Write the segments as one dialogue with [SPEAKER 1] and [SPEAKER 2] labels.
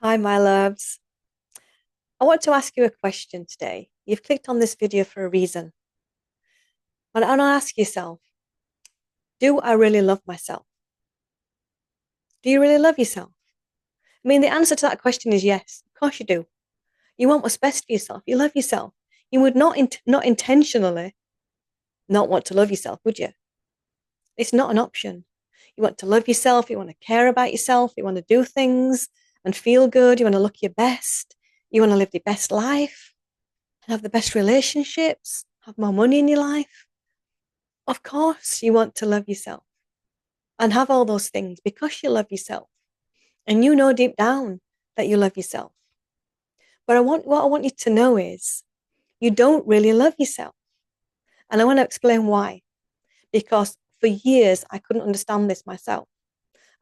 [SPEAKER 1] Hi, my loves. I want to ask you a question today. You've clicked on this video for a reason. And I want to ask yourself, do I really love myself? Do you really love yourself? I mean, the answer to that question is yes. Of course you do. You want what's best for yourself. You love yourself. You would not intentionally not want to love yourself, would you? It's not an option. You want to love yourself. You want to care about yourself. You want to do things and feel good. You want to look your best. You want to live the best life and have the best relationships, have more money in your life. Of course, you want to love yourself and have all those things because you love yourself. And you know deep down that you love yourself. But what I want you to know is you don't really love yourself. And I want to explain why. Because for years, I couldn't understand this myself.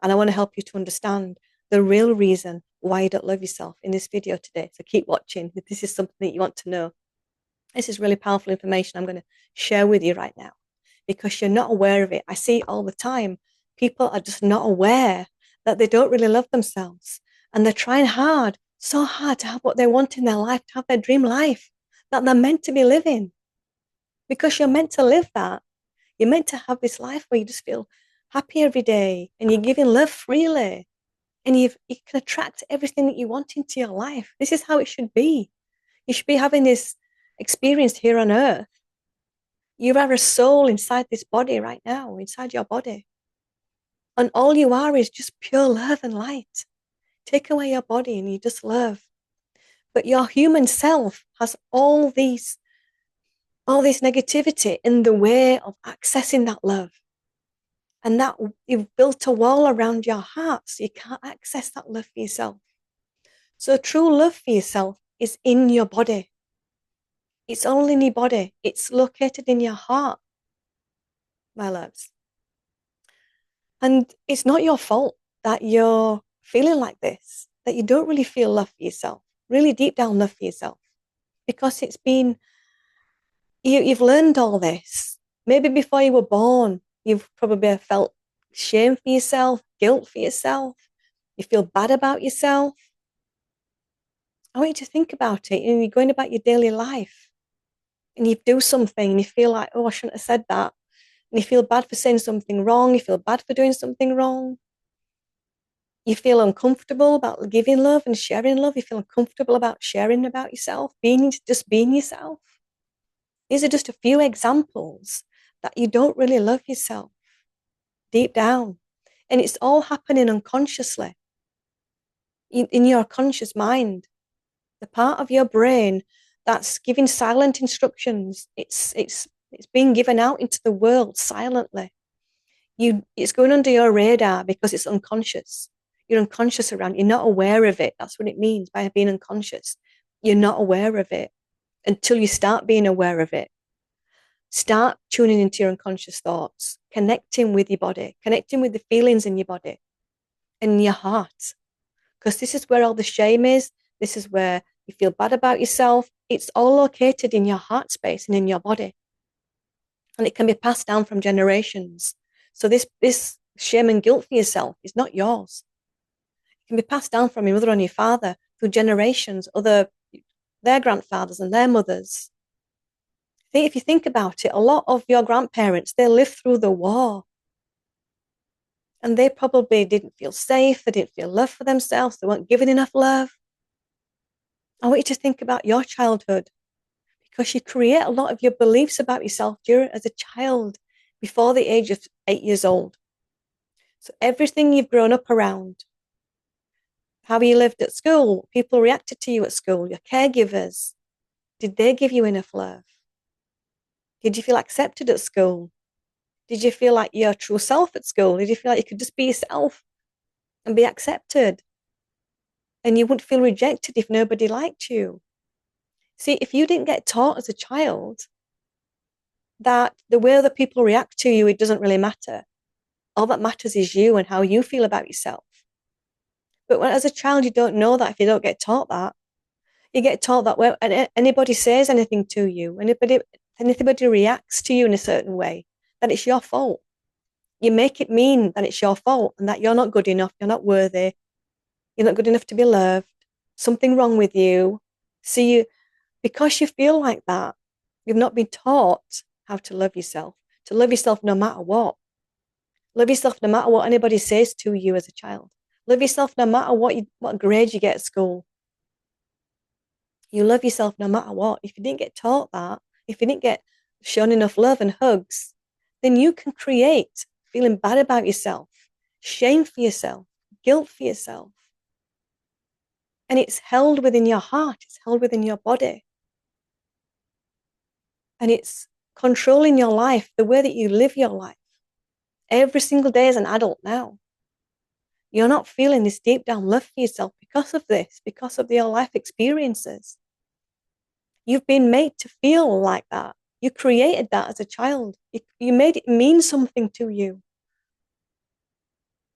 [SPEAKER 1] And I want to help you to understand the real reason why you don't love yourself in this video today. So keep watching. If this is something that you want to know, this is really powerful information I'm going to share with you right now because you're not aware of it. I see it all the time. People are just not aware that they don't really love themselves and they're trying hard, so hard to have what they want in their life, to have their dream life that they're meant to be living because you're meant to live that. You're meant to have this life where you just feel happy every day and you're giving love freely and you can attract everything that you want into your life. This is how it should be. You should be having this experience here on earth. You are a soul inside this body right now, inside your body. And all you are is just pure love and light. Take away your body and you just love. But your human self has all this negativity in the way of accessing that love. And that you've built a wall around your heart so you can't access that love for yourself. So true love for yourself is in your body. It's only in your body. It's located in your heart, my loves. And it's not your fault that you're feeling like this, that you don't really feel love for yourself, really deep down love for yourself, because you've learned all this. Maybe before you were born, you've probably felt shame for yourself, guilt for yourself. You feel bad about yourself. I want you to think about it. You're going about your daily life and you do something and you feel like, oh, I shouldn't have said that. And you feel bad for saying something wrong. You feel bad for doing something wrong. You feel uncomfortable about giving love and sharing love. You feel uncomfortable about sharing about yourself, being yourself. These are just a few examples that you don't really love yourself deep down. And it's all happening unconsciously in your conscious mind. The part of your brain that's giving silent instructions, it's being given out into the world silently. It's going under your radar because it's unconscious. You're unconscious around. You're not aware of it. That's what it means by being unconscious. You're not aware of it until you start being aware of it. Start tuning into your unconscious thoughts, connecting with your body, connecting with the feelings in your body and in your heart. Because this is where all the shame is. This is where you feel bad about yourself. It's all located in your heart space and in your body. And it can be passed down from generations. So this shame and guilt for yourself is not yours. Can be passed down from your mother and your father through generations, their grandfathers and their mothers. If you think about it, a lot of your grandparents, they lived through the war. And they probably didn't feel safe. They didn't feel love for themselves. They weren't given enough love. I want you to think about your childhood because you create a lot of your beliefs about yourself as a child before the age of 8 years old. So everything you've grown up around, how you lived at school, people reacted to you at school, your caregivers, did they give you enough love? Did you feel accepted at school? Did you feel like your true self at school? Did you feel like you could just be yourself and be accepted? And you wouldn't feel rejected if nobody liked you. See, if you didn't get taught as a child that the way other people react to you, it doesn't really matter. All that matters is you and how you feel about yourself. But as a child, you don't know that if you don't get taught that. You get taught that when anybody says anything to you, anybody reacts to you in a certain way, that it's your fault. You make it mean that it's your fault and that you're not good enough, you're not worthy, You're not good enough to be loved. Something wrong with you. So because you feel like that, you've not been taught how to love yourself no matter what. Love yourself no matter what anybody says to you as a child. Love yourself no matter what grade you get at school. You love yourself no matter what. If you didn't get taught that, if you didn't get shown enough love and hugs, then you can create feeling bad about yourself, shame for yourself, guilt for yourself. And it's held within your heart, it's held within your body. And it's controlling your life, the way that you live your life. Every single day as an adult now, you're not feeling this deep down love for yourself because of this, because of your life experiences. You've been made to feel like that. You created that as a child. You made it mean something to you.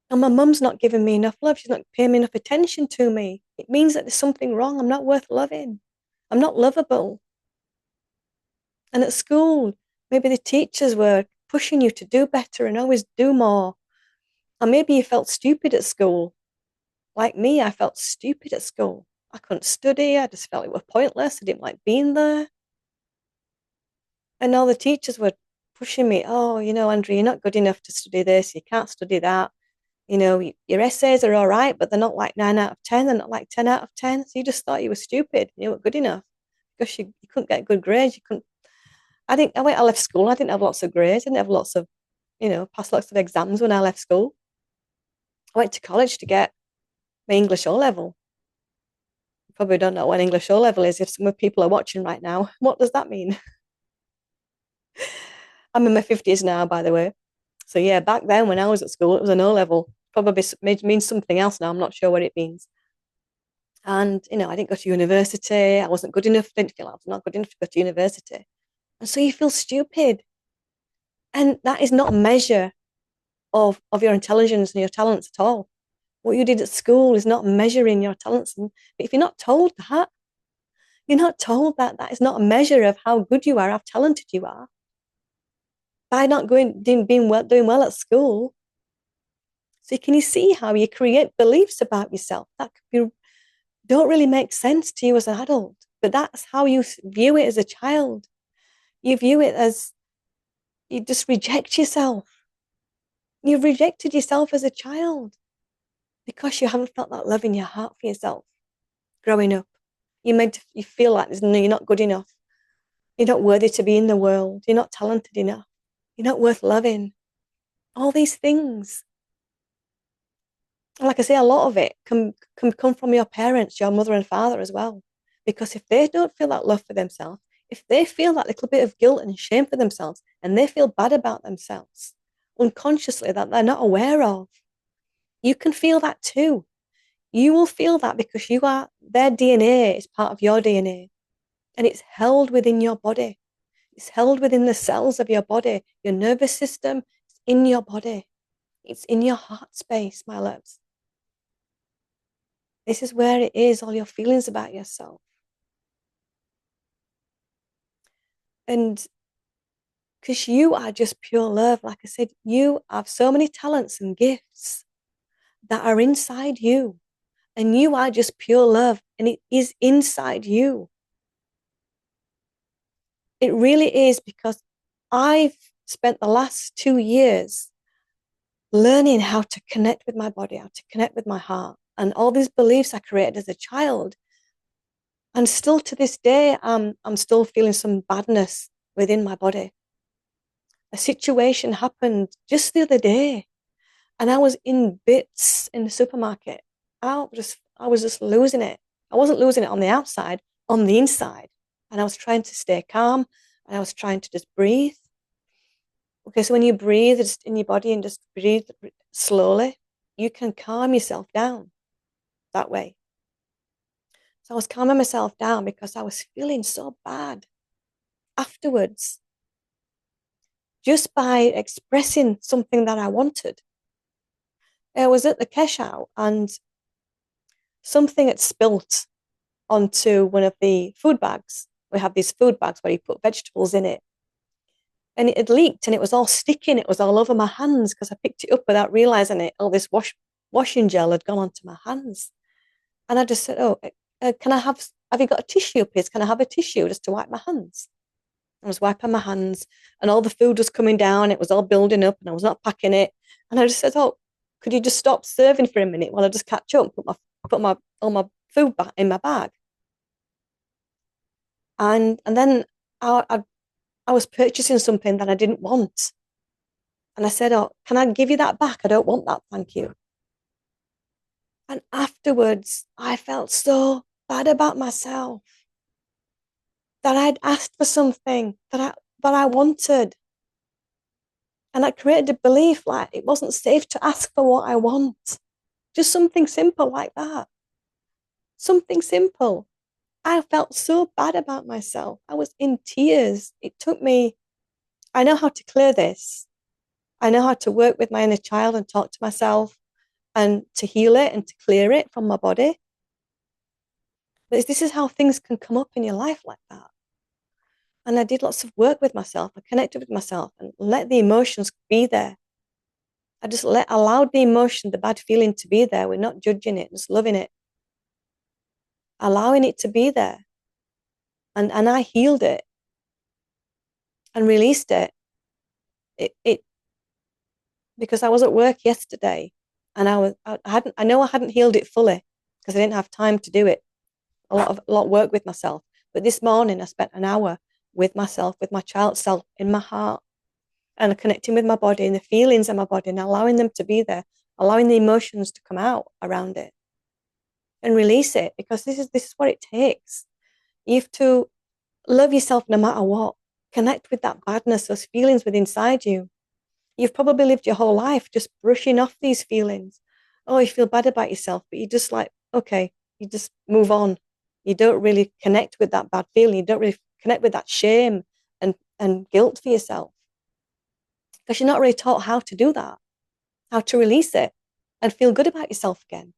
[SPEAKER 1] And my mum's not giving me enough love. She's not paying me enough attention to me. It means that there's something wrong. I'm not worth loving. I'm not lovable. And at school, maybe the teachers were pushing you to do better and always do more. Or maybe you felt stupid at school. Like me, I felt stupid at school. I couldn't study. I just felt it was pointless. I didn't like being there. And all the teachers were pushing me. Oh, Andrea, you're not good enough to study this. You can't study that. Your essays are all right, but they're not like 9 out of 10. They're not like 10 out of 10. So you just thought you were stupid. You weren't good enough because you couldn't get good grades. You couldn't. I left school. I didn't have lots of grades. I didn't have lots of, pass lots of exams when I left school. I went to college to get my English O level. You probably don't know what an English O level is. If some people are watching right now, what does that mean? I'm in my 50s now, by the way. So yeah, back then when I was at school, it was an O level. Probably means something else now. I'm not sure what it means. And, I didn't go to university. I wasn't good enough. Didn't feel like I was not good enough to go to university. And so you feel stupid. And that is not a measure of your intelligence and your talents at all. What you did at school is not measuring your talents. But if you're not told that, that is not a measure of how good you are, how talented you are. By not doing well at school. So can you see how you create beliefs about yourself that don't really make sense to you as an adult, but that's how you view it as a child. You view it as you just reject yourself. You've rejected yourself as a child because you haven't felt that love in your heart for yourself growing up. You feel like you're not good enough. You're not worthy to be in the world. You're not talented enough. You're not worth loving. All these things. Like I say, a lot of it can come from your parents, your mother and father as well. Because if they don't feel that love for themselves, if they feel that little bit of guilt and shame for themselves, and they feel bad about themselves unconsciously that they're not aware of, you can feel that too. You will feel that because their DNA is part of your DNA, and it's held within your body. It's held within the cells of your body. Your nervous system is in your body. It's in your heart space, my loves. This is where it is, all your feelings about yourself. And because you are just pure love, like I said, you have so many talents and gifts that are inside you. And you are just pure love, and it is inside you. It really is, because I've spent the last 2 years learning how to connect with my body, how to connect with my heart, and all these beliefs I created as a child. And still to this day, I'm still feeling some badness within my body. A situation happened just the other day, and I was in bits in the supermarket. I was just losing it. I wasn't losing it on the outside, on the inside. And I was trying to stay calm, and I was trying to just breathe. Okay, so when you breathe just in your body and just breathe slowly, you can calm yourself down that way. So I was calming myself down because I was feeling so bad afterwards, just by expressing something that I wanted. I was at the cash out, and something had spilt onto one of the food bags. We have these food bags where you put vegetables in it. And it had leaked, and it was all sticking. It was all over my hands because I picked it up without realizing it. All this washing gel had gone onto my hands. And I just said, oh, have you got a tissue, please? Can I have a tissue just to wipe my hands? I was wiping my hands and all the food was coming down. It was all building up and I was not packing it. And I just said, oh, could you just stop serving for a minute while I just catch up, put all my food back in my bag? And then I was purchasing something that I didn't want. And I said, oh, can I give you that back? I don't want that, thank you. And afterwards, I felt so bad about myself that I'd asked for something that I wanted. And I created a belief like it wasn't safe to ask for what I want. Just something simple like that. Something simple. I felt so bad about myself. I was in tears. It took me, I know how to clear this. I know how to work with my inner child and talk to myself and to heal it and to clear it from my body. But this is how things can come up in your life like that. And I did lots of work with myself. I connected with myself and let the emotions be there. I just allowed the emotion, the bad feeling to be there. We're not judging it, just loving it, allowing it to be there. And I healed it and released it. It because I was at work yesterday and I know I hadn't healed it fully because I didn't have time to do it. A lot of work with myself. But this morning I spent an hour with myself, with my child self in my heart, and connecting with my body and the feelings in my body and allowing them to be there, allowing the emotions to come out around it and release it, because this is what it takes. You have to love yourself no matter what. Connect with that badness, those feelings within inside you. You've probably lived your whole life just brushing off these feelings. Oh, you feel bad about yourself, but you just like, okay, you just move on. You don't really connect with that bad feeling. You don't really connect with that shame and guilt for yourself, because you're not really taught how to do that, how to release it and feel good about yourself again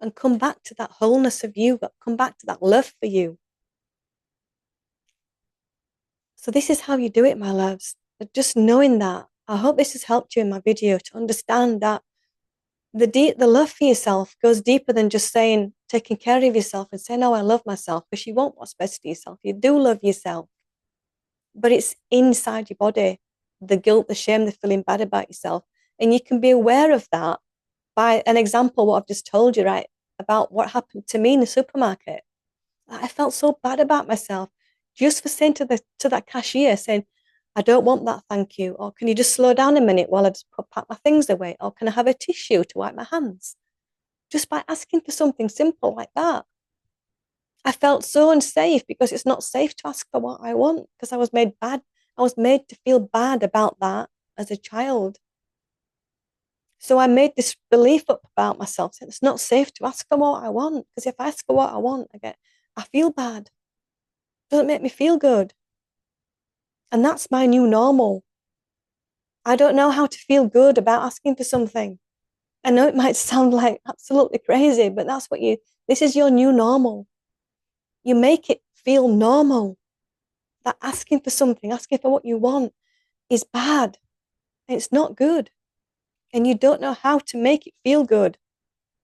[SPEAKER 1] and come back to that wholeness of you, but come back to that love for you. So this is how you do it, my loves. Just knowing that. I hope this has helped you in my video to understand that the love for yourself goes deeper than just saying, taking care of yourself and saying, oh, I love myself, because you want what's best for yourself. You do love yourself, but it's inside your body, the guilt, the shame, the feeling bad about yourself. And you can be aware of that by an example, what I've just told you, right? About what happened to me in the supermarket. I felt so bad about myself just for saying to that cashier, saying, I don't want that, thank you. Or can you just slow down a minute while I just pack my things away? Or can I have a tissue to wipe my hands? Just by asking for something simple like that. I felt so unsafe, because it's not safe to ask for what I want, because I was made bad. I was made to feel bad about that as a child. So I made this belief up about myself, saying it's not safe to ask for what I want, because if I ask for what I want, I feel bad. It doesn't make me feel good. And that's my new normal. I don't know how to feel good about asking for something. I know it might sound like absolutely crazy, but this is your new normal. You make it feel normal that asking for something, asking for what you want is bad. It's not good. And you don't know how to make it feel good.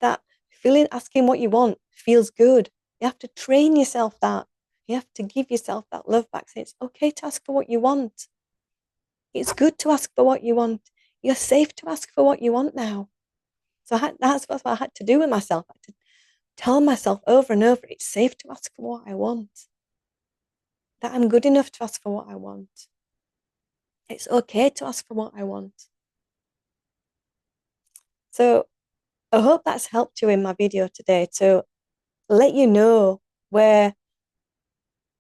[SPEAKER 1] That feeling, asking what you want feels good. You have to train yourself that. You have to give yourself that love back. Say it's okay to ask for what you want. It's good to ask for what you want. You're safe to ask for what you want now. So that's what I had to do with myself. I had to tell myself over and over, it's safe to ask for what I want. That I'm good enough to ask for what I want. It's okay to ask for what I want. So I hope that's helped you in my video today to let you know where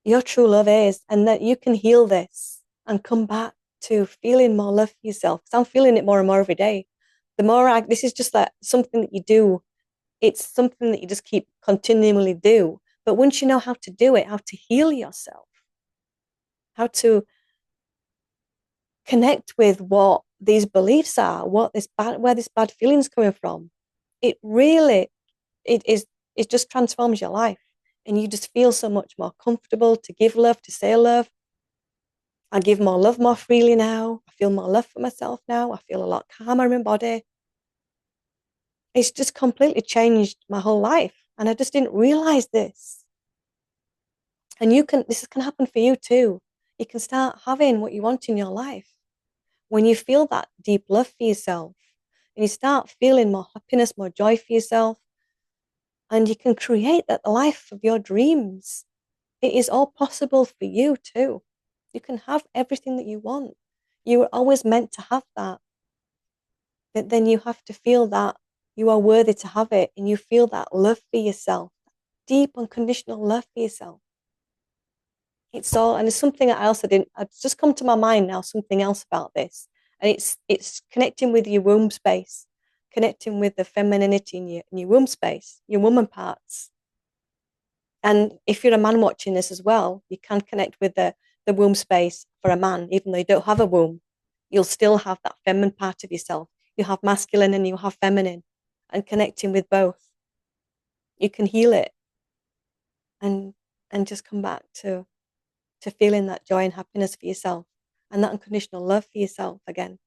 [SPEAKER 1] your true love is, and that you can heal this and come back to feeling more love for yourself. Because I'm feeling it more and more every day. This is just like something that you do. It's something that you just keep continually do. But once you know how to do it, how to heal yourself, how to connect with what these beliefs are, where this bad feeling's coming from, it really, it just transforms your life. And you just feel so much more comfortable to give love, to say love. I give more love more freely now. I feel more love for myself now. I feel a lot calmer in my body. It's just completely changed my whole life. And I just didn't realize this. And this can happen for you too. You can start having what you want in your life when you feel that deep love for yourself and you start feeling more happiness, more joy for yourself, and you can create that life of your dreams. It is all possible for you too. You can have everything that you want. You were always meant to have that. But then you have to feel that you are worthy to have it and you feel that love for yourself, deep unconditional love for yourself. It's all, and it's something that I also didn't, it's just come to my mind now, something else about this. And it's connecting with your womb space, connecting with the femininity in your womb space, your woman parts. And if you're a man watching this as well, you can connect with the womb space for a man, even though you don't have a womb. You'll still have that feminine part of yourself. You have masculine and you have feminine, and connecting with both. You can heal it and just come back to feeling that joy and happiness for yourself and that unconditional love for yourself again.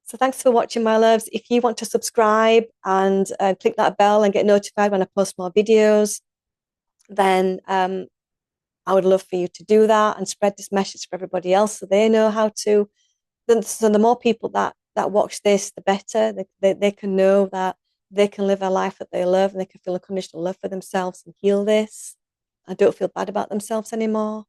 [SPEAKER 1] So thanks for watching, my loves. If you want to subscribe and click that bell and get notified when I post more videos, then I would love for you to do that and spread this message for everybody else so they know how to. So the more people that watch this, the better. They can know that they can live a life that they love and they can feel unconditional love for themselves and heal this and don't feel bad about themselves anymore.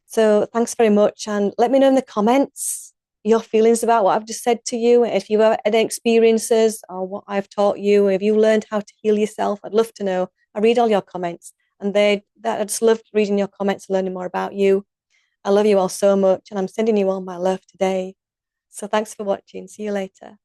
[SPEAKER 1] So thanks very much. And let me know in the comments your feelings about what I've just said to you. If you have any experiences or what I've taught you, or if you learned how to heal yourself, I'd love to know. I read all your comments and I just love reading your comments and learning more about you. I love you all so much and I'm sending you all my love today. So thanks for watching. See you later.